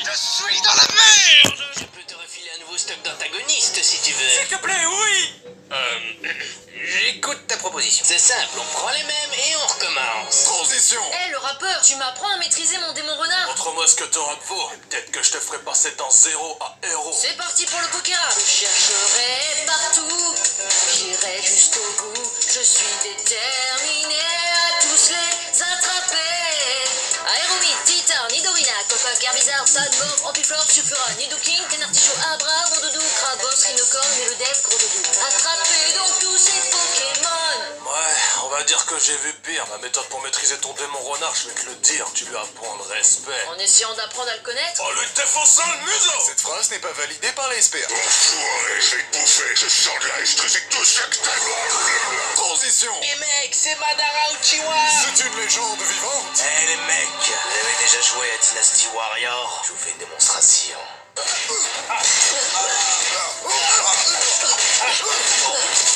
Je suis dans la merde. Je peux te refiler un nouveau stock d'antagonistes si tu veux. S'il te plaît, oui. J'écoute ta proposition. C'est simple, on prend les mêmes et on recommence. Transition. Hé, le rappeur, tu m'apprends à maîtriser mon démon renard. Montre-moi ce que ton rap vaut. Peut-être que je te ferai passer d'un 0 à héros. C'est parti pour le poker. Je chercherai partout, j'irai jusqu'au bout. Je suis déterminé à tous les attraper. Aéromite, Titan, Nidorina, Copac, Herbizarre, Sadmorph, Ampiflore, Sulfura, Nidoking, Canartichaud, Abra, Rondoudou, Krabos, Rhinocorn, Mélodef, Gros Doudou. Attrapez donc tous ces Pokémon. Ouais, on va dire que j'ai vu pire. Ma méthode pour maîtriser ton démon renard, je vais te le dire. Tu lui apprends le respect. En essayant d'apprendre à le connaître. En lui défonçant le museau. Cette phrase n'est pas validée par les experts. Enfoiré, je vais te bouffer. Je sens de la stratégie tout ça que t'as. Transition. Les mecs, c'est Madara Uchiwa. C'est une légende vivante. Eh les mecs, vous avez déjà joué à Dynasty Warrior? Je vous fais une démonstration.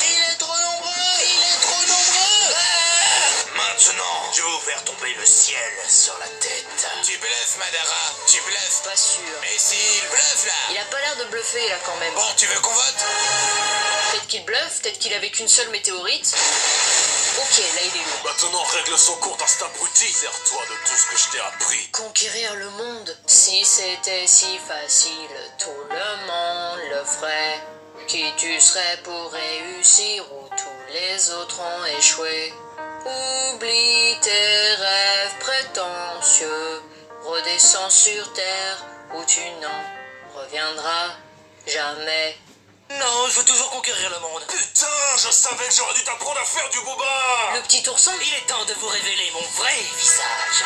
Il est trop nombreux. Maintenant, je vais vous faire tomber le ciel sur la tête. Tu bluffes, Madara, tu bluffes. Pas sûr. Mais s'il bluffe là. Il a pas l'air de bluffer là quand même. Bon, tu veux qu'on vote? Peut-être qu'il bluffe, peut-être qu'il avait qu'une seule météorite. Ok, là il est lourd. Maintenant, règle son compte, instant abruti. Sers-toi de tout ce que je t'ai appris. Conquérir le monde. Si c'était si facile, tout le monde le ferait. Qui tu serais pour réussir où tous les autres ont échoué? Oublie tes rêves prétentieux. Redescends sur terre où tu n'en reviendras jamais. Non, je veux toujours conquérir le monde. Putain, je savais que j'aurais dû t'apprendre à faire du boba. Le petit ourson? Il est temps de vous révéler mon vrai visage.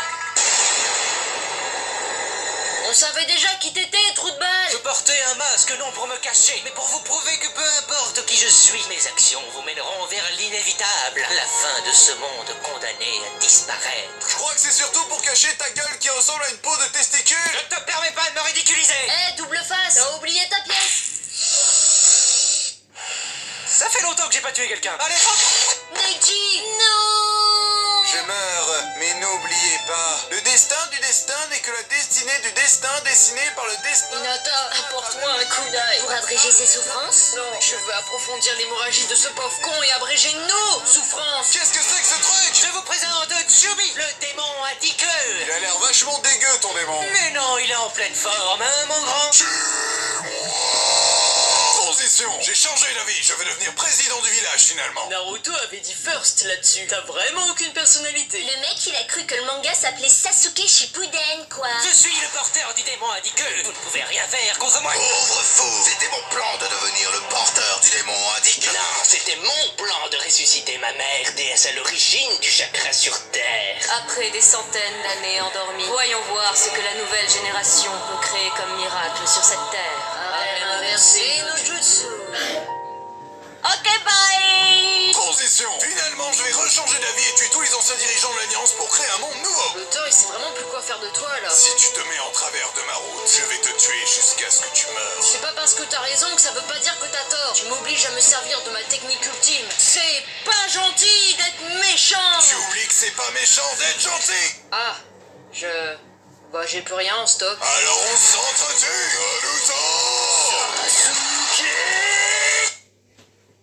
On savait déjà qui t'étais, trou de balle! Je portais un masque non pour me cacher, mais pour vous prouver que peu importe qui je suis, mes actions vous mèneront vers l'inévitable, la fin de ce monde condamné à disparaître. Je crois que c'est surtout pour cacher ta gueule qui ressemble à une peau de testicule. Ne te permets pas de me ridiculiser. Eh, double face! T'as oublié ta pièce! Ça fait longtemps que j'ai pas tué quelqu'un. Allez, hop. Neji! Non! Je meurs, mais n'oubliez pas, le destin du destin n'est que la destinée du destin dessinée par le destin. Hinata, apporte-moi un coup d'œil. Pour abréger ses souffrances? Non, je veux approfondir l'hémorragie de ce pauvre con et abréger nos souffrances. Qu'est-ce que c'est que ce truc? Je vous présente Tsubi, le démon à 10 queues. Il a l'air vachement dégueu ton démon. Mais non, il est en pleine forme, hein, mon grand. Transition. J'ai changé d'avis, je vais devenir président du village finalement. Naruto avait dit first là-dessus. T'as vraiment aucune personnalité. Le mec, il a cru que le manga s'appelait Sasuke Shippuden, quoi. Je suis le porteur du démon à 10 queues. Vous ne pouvez rien faire contre moi. Pauvre fou. C'était mon plan de devenir le porteur du démon indique. Non, c'était mon plan de ressusciter ma mère, déesse à l'origine du chakra sur Terre. Après des centaines d'années endormies, voyons voir ce que la nouvelle génération peut créer comme miracle sur cette terre. Inverser nos jutsu. Ok, bye! Transition. Finalement, je vais rechanger d'avis et tuer tous les anciens dirigeants de l'Alliance pour créer un monde nouveau. L'auteur, il sait vraiment plus quoi faire de toi là. Si tu te mets en travers de ma route, je vais te tuer jusqu'à ce que tu meurs. C'est pas parce que t'as raison que ça veut pas dire que t'as tort. Tu m'obliges à me servir de ma technique ultime. C'est pas gentil d'être méchant. Tu oublies que c'est pas méchant d'être gentil. Ah, Bah, j'ai plus rien en stock. Alors on s'entretue.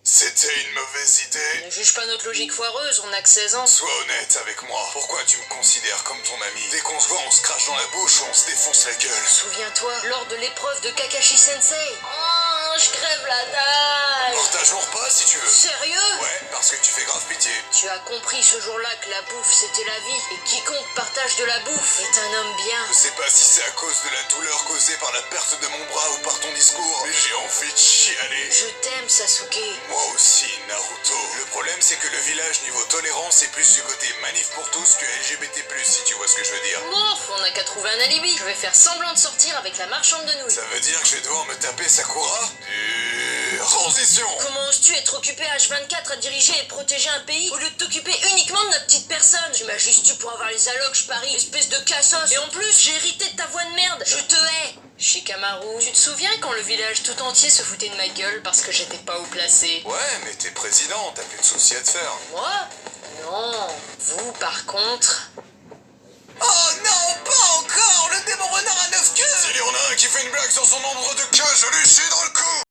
C'était une mauvaise idée. Ne juge pas notre logique foireuse, on a que 16 ans. Sois honnête avec moi. Pourquoi tu me considères comme ton ami? Dès qu'on se voit, on se crache dans la bouche ou on se défonce la gueule. Souviens-toi, lors de l'épreuve de Kakashi Sensei. Oh, je crève la dalle. Partage mon repas si tu veux. Sérieux? Ouais, parce que tu fais grave pitié. Tu as compris ce jour-là que la bouffe c'était la vie. Et quiconque partage de la bouffe est un homme bien. Je sais pas si c'est à cause de la douleur causée par la perte de mon bras ou par ton discours, mais j'ai envie de chialer. Je t'aime, Sasuke. Moi aussi, Naruto. Le problème, c'est que le village niveau tolérance est plus du côté manif pour tous que LGBT+, si tu vois ce que je veux dire. Morph, on n'a qu'à trouver un alibi. Je vais faire semblant de sortir avec la marchande de nouilles. Ça veut dire que je vais devoir me taper Sakura? Transition. Comment oses-tu être occupé H24 à diriger et protéger un pays au lieu de t'occuper uniquement de notre petite personne? Tu m'as juste eu pour avoir les allocs, je parie, espèce de cassos. Et en plus, j'ai hérité de ta voix de merde. Je te hais. Shikamaru, tu te souviens quand le village tout entier se foutait de ma gueule parce que j'étais pas haut placé? Ouais, mais t'es président, t'as plus de soucis à te faire. Moi? Non. Vous, par contre... Oh non, pas encore. Le démon renard à 9 queues. C'est y en a un qui fait une blague sur son nombre de queues, je lui chie dans le cou.